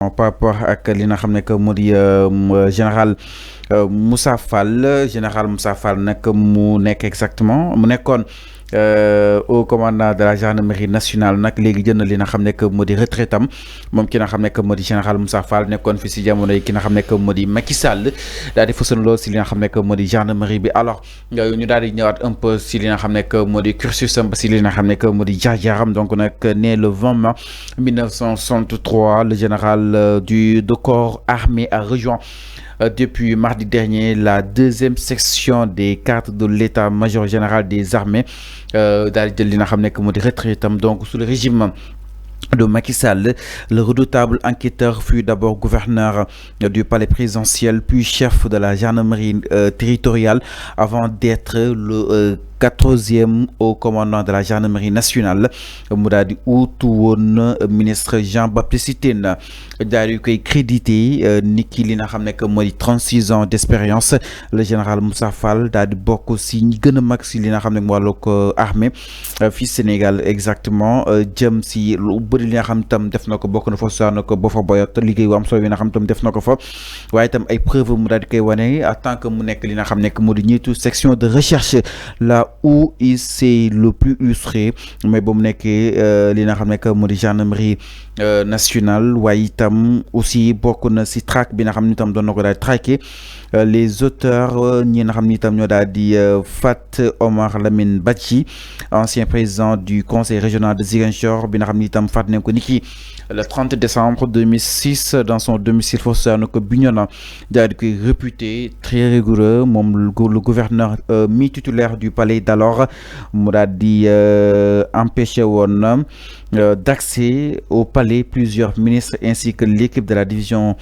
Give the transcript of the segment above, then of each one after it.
exactement par rapport ak li nga xam ne que moo di général Moussa Fall nag mu nekk exactement mu nekkoon au commandant de la gendarmerie nationale nag léegi jël na li nga xam ne que moo di retraite am moom ki nga xam ne que moo di général Moussa Fall nekkoon fi si jamono yi ki nga xam ne que moo di Macky Sall daal di fësal lool si li nga xam ne que moo di gendarmerie bi alors ñu daal di ñëwaat un peu si li nga xam ne que moo di cursus am ba si li nga xam ne que moo di jaar-jaaram donc nag né le 20 mars 1963 le général de corps armé a rejoint depuis mardi dernier la deuxième section des cadres de l'état-major général des armées daal di jël li nga xam ne que moo di retraitam donc sous le régime de Macky Sall. Le redoutable enquêteur fut d'abord gouverneur du palais présidentiel puis chef de la gendarmerie territoriale avant d'être le 14e au commandant de la gendarmerie nationale mu daal di uutu woon ministre Jean-Baptiste Tine daal di koy crédité ni ki li nga xam ne que mooy 36 ans d'expérience le général Moussa Fall daal di bokk si ñi gën a mag si li nga xam ne wàllu ko armée fii Sénégal exactement jëm si lu bëri li nga xam tam def na ko bokk na fa saa na ko ba fa boyot liggéey wu am solo yi nga xam tam def na ko fa waaye tam ay preuve mu daal di koy wane en tant que mu nekk li nga xam ne que moo di ñiitu section de recherche la où il s'est le plus illustré mais ba mu nekkee li nga xam ne que moo di gendarmerie nationale waaye itam aussi bokk na si traque bi nga xam ne itam doon na ko daal di traqué les auteurs ñi nga xam ne itam ñoo daal di Fat Omar Lamine Badji ancien président du conseil régional de Ziguinchor bi nga xam ne itam faat nañ ko niki le 30 décembre 2006 dans son domicile fossé na ko Bignona daal di koy réputé très rigoureux moom le gouverneur mi-titulaire du palais d'alors mu daal di empêché woon d'accès au palais plusieurs ministres ainsi que l'équipe de la division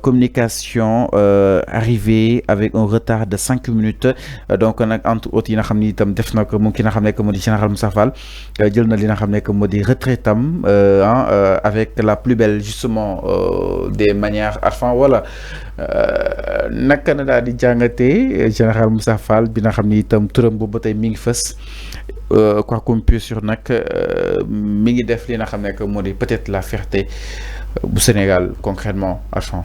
communication arrivé avec un retard de 5 minutes donc nag entre autres yi nga xam ni itam def na ko moom ki nga xam ne que moo di général Moussa Fall jël na li nga xam ne que moo di retraite am avec la plus belle justement des manières enfin voilà naka na daal di jàngatee général Moussa Fall bi nga xam ni itam turam boobu ba tey mi ngi fës quoi qu'on puisse sur nag mi ngi def li nga xam ne que moo di peut-être la fierté bu Sénégal concrètement Arfan.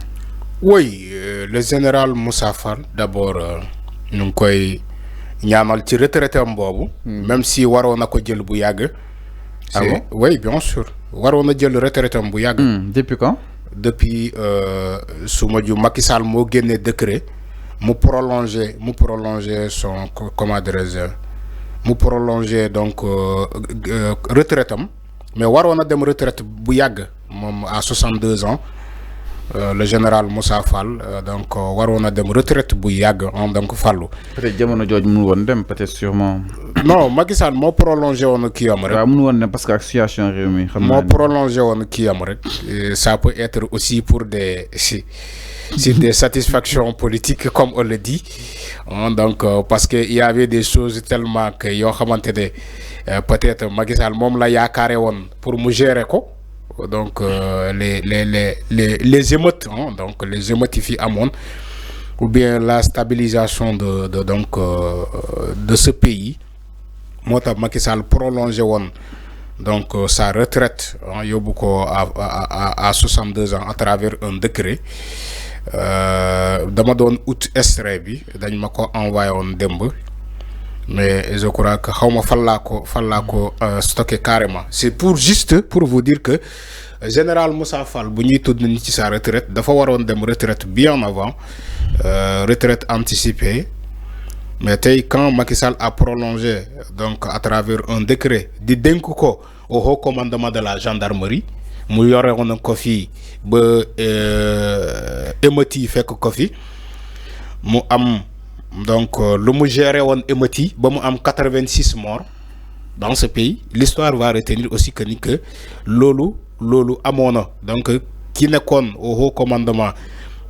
Oui, le général Moussa Fall d'abord ñu ngi koy ñaanal ci retraite am boobu. Même si waroon na ko jël bu yàgg. Ah bon? Oui, bien sûr waroon na jël retraite am bu yàgg. Depuis quand? Depuis su ma ju Macky Sall moo génnee décret mu prolonger son comment dirais-je mu prolonger donc retraite am mais waroon na dem retraite bu yàgg moom à 62 ans le général Moussa Fall donc waroon na dem retraite bu yàgg donc fallu. Peut-être jamono jooju mënu woon dem peut-être sûrement. Non Macky Sall moo prolongé woon kii am rek. waaw mënu woon dem parce que ak situation réew mi. xam naa moo prolongé woon kii am rek. Ça peut être aussi pour des des satisfactions politiques comme on le dit donc parce que il y avait des choses tellement que yoo xamante ne peut-être Macky Sall moom la yaakaare woon pour mu gérer ko. Donc les émeutes donc les émeutes yi fi amoon ou bien la stabilisation de ce pays moo tax Macky Sall prolongé woon donc sa retraite yóbbu ko à 62 ans à travers un décret dama doon ut extrait bi dañ ma ko envoyé woon démb mais je crois que xaw ma fan laa ko stocké carrément c'est pour juste pour vous dire que général Moussa Fall bu ñuy tudd ni ci sa retraite dafa waroon dem retraite bien avant retraite anticipée mais tey quand Macky Sall a prolongé donc à travers un décret di dénk ko au haut commandement de la gendarmerie mu yore woon ko fii ba émeutes yi fekk ko fi mu am donc lu mu géré woon émeutes yi ba mu am 86 morts dans ce pays l'histoire va retenir aussi que ni que loolu amoon na donc ki nekkoon au haut commandement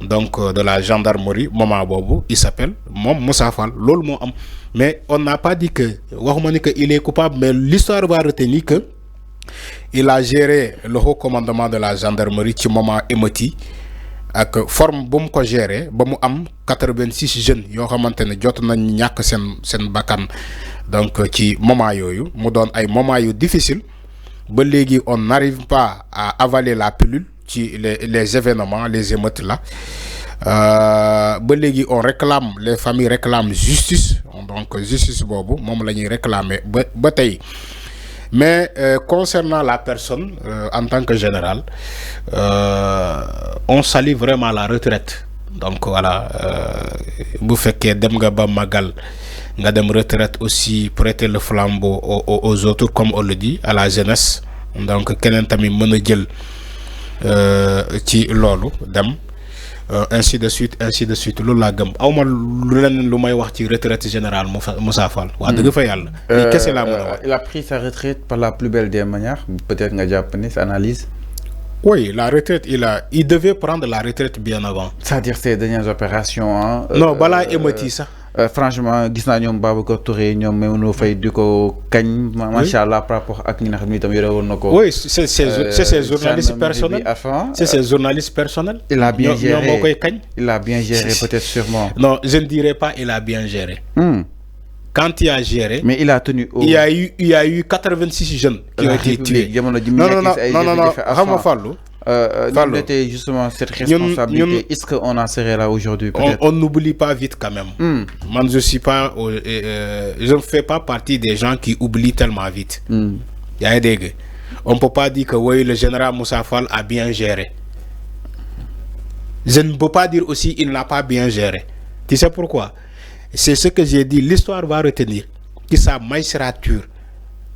donc de la gendarmerie moment boobu il s'appelle moom Moussa Fall loolu moo am mais on n'a pas dit que waxuma ni que il est coupable mais l'histoire va retenir que il a géré le haut commandement de la gendarmerie ci moment émeutes yi ak forme bu mu ko géré ba mu am 86 jeunes yoo xamante ne jot nañ ñàkk seen bakkan donc ci moment yooyu mu doon ay moment yu difficile ba léegi on n'arrive pas à avaler la pilule les événements, les émeutes là. On réclame, les familles réclament justice. Donc, justice, bobo, mom la ñuy réclamer bataille. Mais concernant la personne, en tant que général, on salue vraiment la retraite. Donc voilà, vous faites que dem nga ba magal, nga dem retraite aussi, prêter le flambeau aux autres, comme on le dit, à la jeunesse. Donc kenen tamit meuna jël ci lolu dem, ainsi de suite loolu laa gëm awma lu len lu may wax ci retraite générale Moussa Fall wa deug fa yalla kessé la mëna wax. Il a pris sa retraite par la plus belle des manières, peut-être nga japp ni sa analyse. Oui, la retraite, il devait prendre la retraite bien avant. C'est-à-dire ces dernières opérations, hein, non, bala émoti ça. Franchement, gis naa ñoom Babacar Touré ñoom Maimouna Faye di ko kañ. Macha Allah par rapport ak ñi nga xam ni tam yore woon na ko. Oui, c'est ses journalistes personnels. C'est ses journalistes personnels. Il a bien géré. ñoo koy kañ. Il a bien géré peut-être sûrement. Non, je ne dirais pas il a bien géré. Quand il a géré, mais il a tenu haut. Il y a eu 86 jeunes qui ont été tués. Non, Fallou. Il était justement cette responsabilité. Est-ce qu'on en serait là aujourd'hui? On n'oublie pas vite quand même. Moi, je ne fais pas partie des gens qui oublient tellement vite. On ne peut pas dire que oui, le général Moussa Fall a bien géré. Je ne peux pas dire aussi qu'il n'a pas bien géré. Tu sais pourquoi? C'est ce que j'ai dit, l'histoire va retenir que sa magistrature,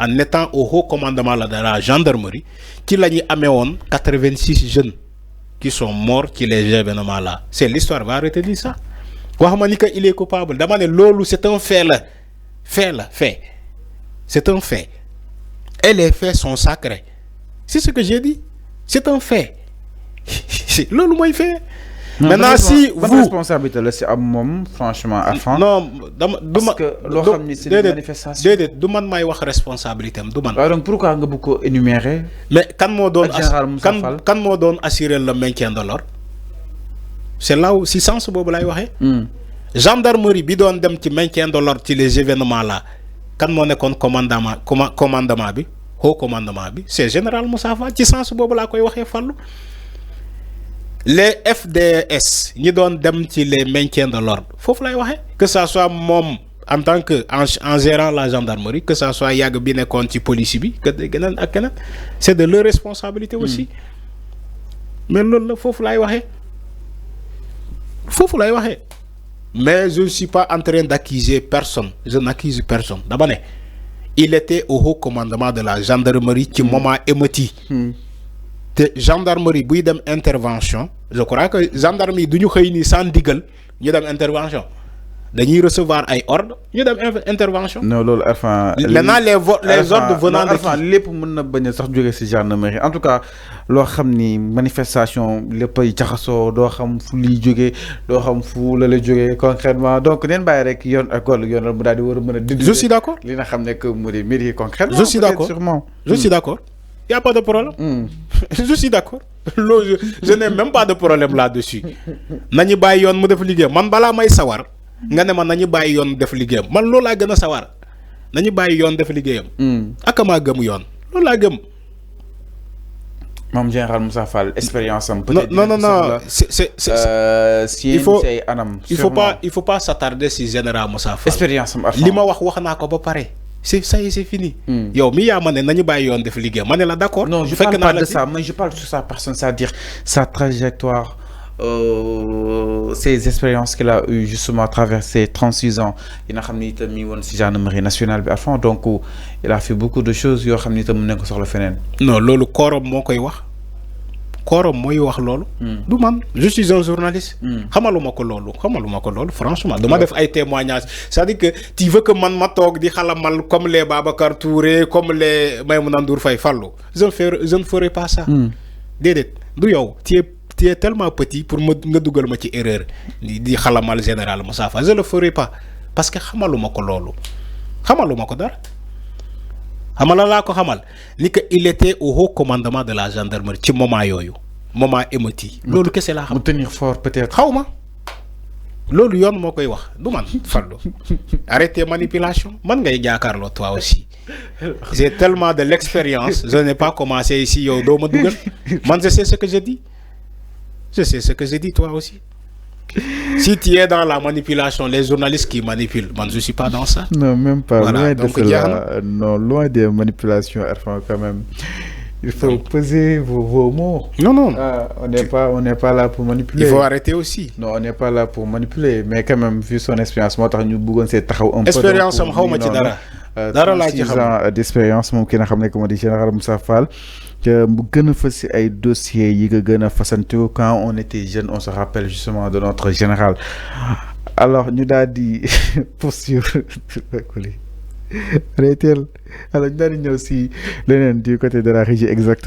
en étant au haut commandement de la gendarmerie, qu'il a amené 86 jeunes qui sont morts qui les événements là. C'est l'histoire va retenir ça. Il est coupable. C'est un fait là. Fait. C'est un fait. Et les faits sont sacrés. C'est ce que j'ai dit. C'est un fait. C'est l'autre moi il fait. Non, maintenant si vous responsabilité là c'est à mom franchement à fond. Non, parce que lo xamni c'est une manifestation. Du man may wax responsabilité am du man. Donc pourquoi nga bu ko énumérer? Mais kan mo don assurer le maintien de l'ordre? C'est là où si sens bobu lay waxé. Gendarmerie bi doon dem ci maintien de l'ordre ci les événements là. Kan mo nekon commandement bi, haut commandement bi, c'est général Moussa Fall ci sens bobu la koy waxé fallu. Les FDS ñi doon dem ci les maintiens de l'ordre fofu lay waxé que ça soit mom en tant que en gérant la gendarmerie, que ça soit yag bi nekkoon ci police bi que geneen ak keneen, c'est de leur responsabilité aussi. Mais loolu la fofu lay waxé mais je ne suis pas en train d'accuser personne, je n'accuse personne. D'abord il était au haut commandement de la gendarmerie ci moment émeute. De gendarmerie buy dem intervention, je crois que gendarmerie duñu xey ni sans digal ñu dem intervention, dañuy recevoir ay ordre ñu dem intervention. Non lolu enfin maintenant les ordres venant de enfin lepp mëna bañ sax jóge ci gendarmerie. En tout cas lo xamni manifestation leppay jaxaso do xam fu li jóge do xam fu la jóge concrètement. Donc neen bay rek yoon ak gol yoonal mu daldi wara mëna je suis d'accord. Li nga xamné que mu di mairie concrètement. Je suis d'accord. Je suis d'accord. Il n'y a pas de problème. Je suis d'accord. Je n'ai même pas de problème là-dessus. Nani bay yon mu def liguey man bala may sawar nga ne man nañu bay yon def liguey man loolu la gëna sawar nañu bay yon def ligueyam akama gëm yon loolu la gëm mom général Moussa Fall expérience am peut-être non il faut pas s'attarder sur général Moussa Fall expérience am lima wax nako ba paré. Ça y est, c'est fini. Yo, mi ya mané nañu bay yon def liguey. Mané la d'accord. Non, je parle pas de ça, mais je parle sur sa personne, c'est-à-dire sa trajectoire, ses expériences qu'il a eues justement à travers ses 36 ans. Il a xamni tam mi won ci gendarmerie nationale bi à fond, donc il a fait beaucoup de choses yo xamni tam mu nek soxla fenen. Non, lolu korom mo koy wax. Korom moy wax lolu. Du man, je suis un journaliste. Xamaluma ko lolu, franchement. Dama def ay témoignages. C'est-à-dire que tu veux que man ma tok di xalamal comme les Babacar Touré, comme les Maimouna Ndour Faye Fallou. Je ne ferai pas ça. Dédé, du yow, tu es tellement petit pour nga dougal ma ci erreur di xalamal général Moussa Fall. Je le ferai pas parce que xamaluma ko lolu. Xamaluma ko dara. Xamala ko xamal ni que il était au haut commandement de la gendarmerie ci moment yoyu moment émeute lolu kessé la xam tenir fort peut-être xawma loolu yoon moo koy wax du man Fallou arrêtez manipulation man ngay jaakaarloo toi aussi j'ai tellement de l'expérience je n'ai pas commencé ici yow doo ma dugal man je sais ce que je dis toi aussi si tu es dans la manipulation les journalistes qui manipulent man je suis pas dans ça. Non même pas. Voilà, loin donc de cela, non loin des manipulations Arfan quand même. Il faut peser vos mots. Non. Ah, on n'est pas là pour manipuler. Il faut arrêter aussi. Non, on n'est pas là pour manipuler. Mais quand même, vu son expérience, moi, nous bougon c'est un peu. Expérience, am xawma ci dara. Dara la ci 6 ans d'expérience, moom ki nga xam ne comme dit général Moussa Fall. Que mu gën a fës ci ay dossiers yi nga gën a fasantu quand on était jeune, on se rappelle justement de notre général. Alors, ñu daal di poursuivre. Arrêtez. Alors, ñu daal di ñëw ci leneen du côté de la régie exactement.